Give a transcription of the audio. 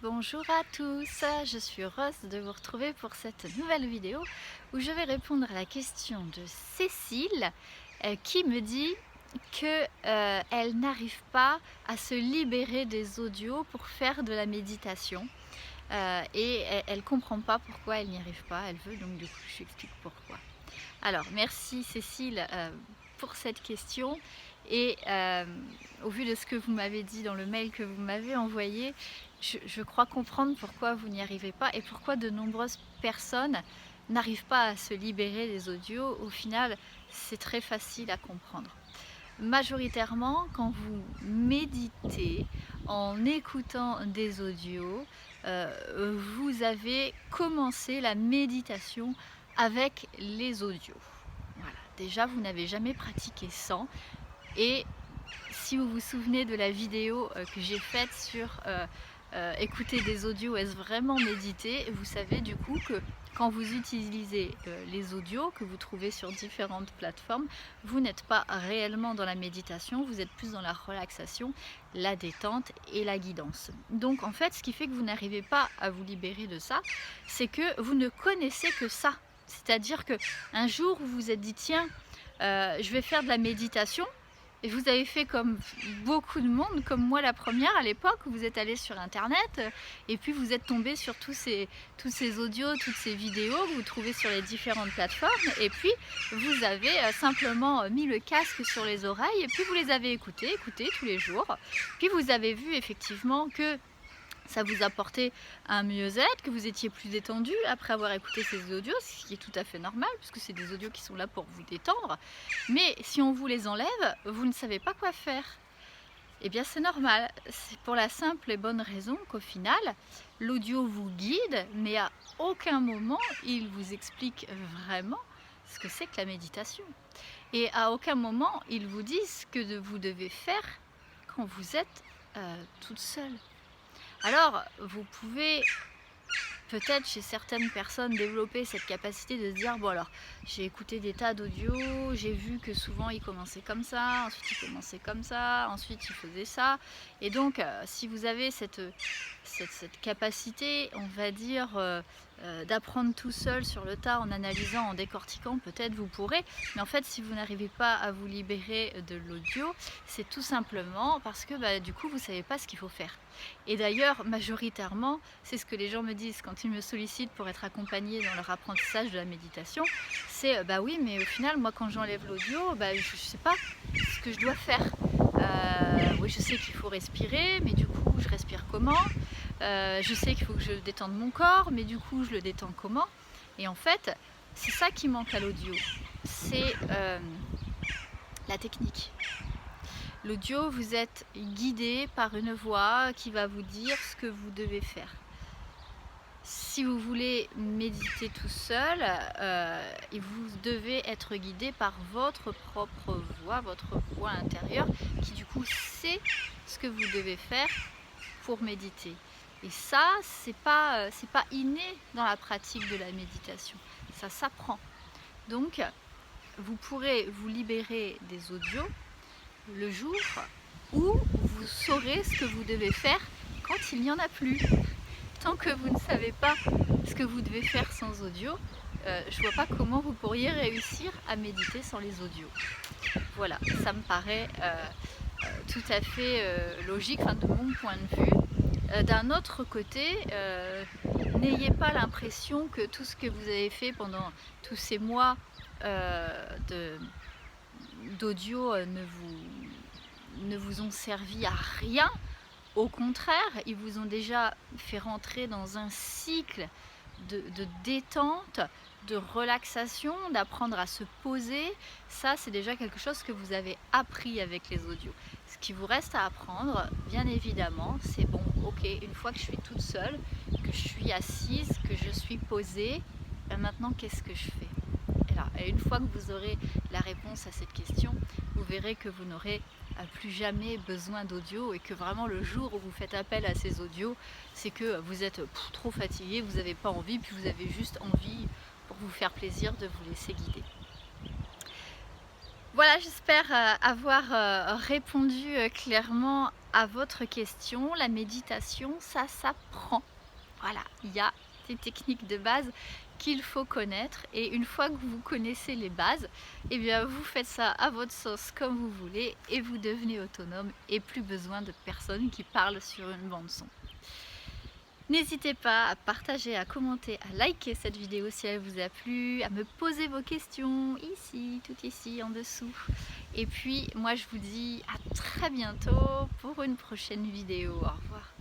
Bonjour à tous, je suis heureuse de vous retrouver pour cette nouvelle vidéo où je vais répondre à la question de Cécile qui me dit que elle n'arrive pas à se libérer des audios pour faire de la méditation et elle comprend pas pourquoi elle n'y arrive pas. Elle veut donc du coup je lui explique pourquoi. Alors merci Cécile pour cette question et au vu de ce que vous m'avez dit dans le mail que vous m'avez envoyé, je crois comprendre pourquoi vous n'y arrivez pas et pourquoi de nombreuses personnes n'arrivent pas à se libérer des audios. Au final, c'est très facile à comprendre. Majoritairement, quand vous méditez en écoutant des audios, vous avez commencé la méditation avec les audios. Voilà. Déjà, vous n'avez jamais pratiqué sans et si vous vous souvenez de la vidéo que j'ai faite sur écouter des audios, est-ce vraiment méditer, vous savez du coup que quand vous utilisez les audios que vous trouvez sur différentes plateformes, vous n'êtes pas réellement dans la méditation, vous êtes plus dans la relaxation, la détente et la guidance. Donc en fait, ce qui fait que vous n'arrivez pas à vous libérer de ça, c'est que vous ne connaissez que ça. C'est-à-dire qu'un jour, vous vous êtes dit, tiens, je vais faire de la méditation, et vous avez fait comme beaucoup de monde, comme moi la première à l'époque, vous êtes allé sur internet et puis vous êtes tombé sur tous ces audios, toutes ces vidéos que vous trouvez sur les différentes plateformes et puis vous avez simplement mis le casque sur les oreilles et puis vous les avez écoutés tous les jours. Puis vous avez vu effectivement que ça vous apportait un mieux-être, que vous étiez plus détendu après avoir écouté ces audios, ce qui est tout à fait normal, puisque c'est des audios qui sont là pour vous détendre. Mais si on vous les enlève, vous ne savez pas quoi faire. Eh bien c'est normal, c'est pour la simple et bonne raison qu'au final, l'audio vous guide, mais à aucun moment il vous explique vraiment ce que c'est que la méditation. Et à aucun moment il vous dit ce que vous devez faire quand vous êtes toute seule. Alors, vous pouvez peut-être chez certaines personnes développer cette capacité de se dire bon alors j'ai écouté des tas d'audios, j'ai vu que souvent ils commençaient comme ça, ensuite ils commençaient comme ça, ensuite ils faisaient ça. Et donc si vous avez cette capacité, on va dire, d'apprendre tout seul sur le tas en analysant, en décortiquant, peut-être vous pourrez. Mais en fait si vous n'arrivez pas à vous libérer de l'audio, c'est tout simplement parce que du coup vous ne savez pas ce qu'il faut faire. Et d'ailleurs majoritairement, c'est ce que les gens me disent quand ils me sollicitent pour être accompagnés dans leur apprentissage de la méditation, c'est bah oui mais au final moi quand j'enlève l'audio, je ne sais pas ce que je dois faire. Oui je sais qu'il faut respirer, mais du coup je respire comment? Je sais qu'il faut que je détende mon corps, mais du coup je le détends comment? Et en fait c'est ça qui manque à l'audio, c'est la technique. L'audio, vous êtes guidé par une voix qui va vous dire ce que vous devez faire. Si vous voulez méditer tout seul, vous devez être guidé par votre propre voix, votre voix intérieure, qui du coup sait ce que vous devez faire pour méditer. Et ça, c'est pas inné dans la pratique de la méditation. Ça s'apprend. Donc, vous pourrez vous libérer des audios le jour où vous saurez ce que vous devez faire quand il n'y en a plus. Tant que vous ne savez pas ce que vous devez faire sans audio, je vois pas comment vous pourriez réussir à méditer sans les audios. Voilà, ça me paraît tout à fait logique, de mon point de vue. D'un autre côté, n'ayez pas l'impression que tout ce que vous avez fait pendant tous ces mois d'audio ne vous ont servi à rien. Au contraire, ils vous ont déjà fait rentrer dans un cycle de détente, de relaxation, d'apprendre à se poser. Ça, c'est déjà quelque chose que vous avez appris avec les audios. Ce qui vous reste à apprendre, bien évidemment, c'est bon, ok, une fois que je suis toute seule, que je suis assise, que je suis posée, maintenant qu'est-ce que je fais? Et une fois que vous aurez la réponse à cette question, vous verrez que vous n'aurez plus jamais besoin d'audio et que vraiment le jour où vous faites appel à ces audios, c'est que vous êtes trop fatigué, vous n'avez pas envie, puis vous avez juste envie pour vous faire plaisir de vous laisser guider. Voilà, j'espère avoir répondu clairement à votre question, la méditation, ça s'apprend. Voilà, il y a des techniques de base qu'il faut connaître et une fois que vous connaissez les bases, eh bien vous faites ça à votre sauce comme vous voulez et vous devenez autonome et plus besoin de personnes qui parlent sur une bande son. N'hésitez pas à partager, à commenter, à liker cette vidéo si elle vous a plu, à me poser vos questions ici, tout ici en dessous. Et puis moi je vous dis à très bientôt pour une prochaine vidéo. Au revoir.